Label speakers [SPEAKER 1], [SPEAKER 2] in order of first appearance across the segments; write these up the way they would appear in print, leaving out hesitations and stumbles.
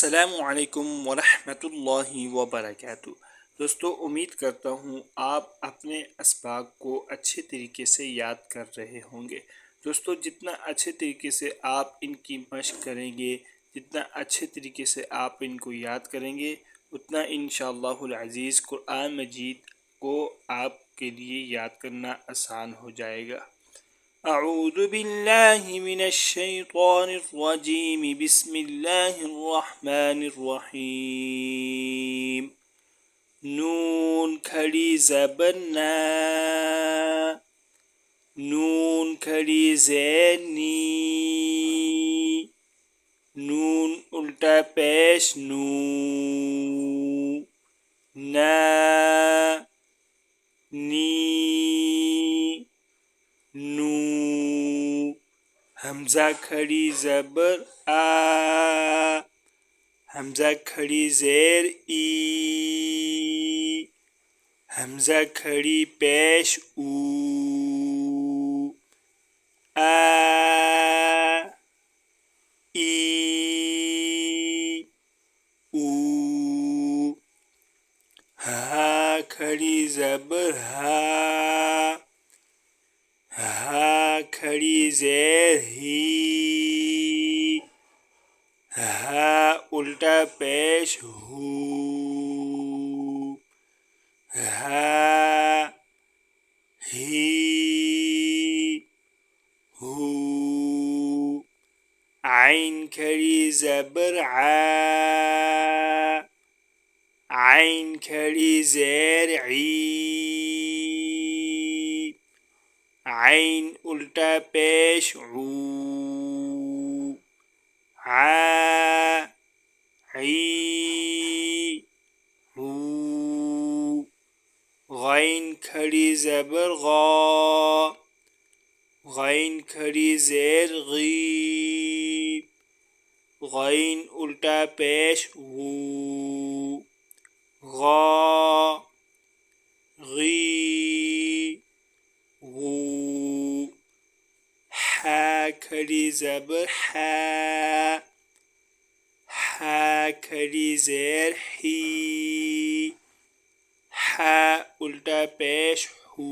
[SPEAKER 1] السلام علیکم ورحمۃ اللہ وبرکاتہ۔ دوستو، امید کرتا ہوں آپ اپنے اسباق کو اچھے طریقے سے یاد کر رہے ہوں گے۔ دوستو، جتنا اچھے طریقے سے آپ ان کی مشق کریں گے، جتنا اچھے طریقے سے آپ ان کو یاد کریں گے، اتنا انشاءاللہ العزیز قرآن مجید کو آپ کے لیے یاد کرنا آسان ہو جائے گا۔ اعوذ باللہ من الشیطان الرجیم، بسم اللہ الرحمن الرحیم۔ نون کھڑی زبر نا، نون کھڑی زیر نی، نون الٹا پیش نو، نا نی نو۔ حمزہ کھڑی زبر آ، حمزہ کھڑی زیر ای، حمزہ کھڑی پیش او، آ ای او۔ ہا کھڑی زبر ہا، ہا کھڑی زیر ہی، ہا الٹا پیش ہو، ہا ہی ہو۔ عین کھڑی زبر ع، عین کھڑی زیر عی، عین الٹا پیش عو، عی عو۔ غین کھڑی زبر غا، غین کھڑی زیر غی، غین الٹا پیش غو، غا غی غو۔ حا کھڑی زبر حا، حا کھڑی زیر حی، حا الٹا پیش ہو،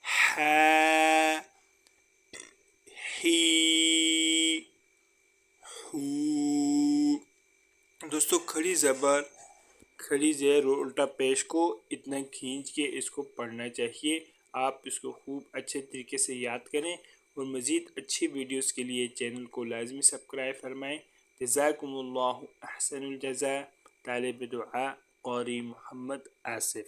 [SPEAKER 1] حا ہی ہو۔ دوستو، کھڑی زبر، کھڑی زیر اور الٹا پیش کو اتنا کھینچ کے اس کو پڑھنا چاہیے۔ آپ اس کو خوب اچھے طریقے سے یاد کریں، اور مزید اچھی ویڈیوز کے لیے چینل کو لازمی سبسکرائب فرمائیں۔ جزاکم اللہ احسن الجزاء۔ طالب دعا قاری محمد آصف۔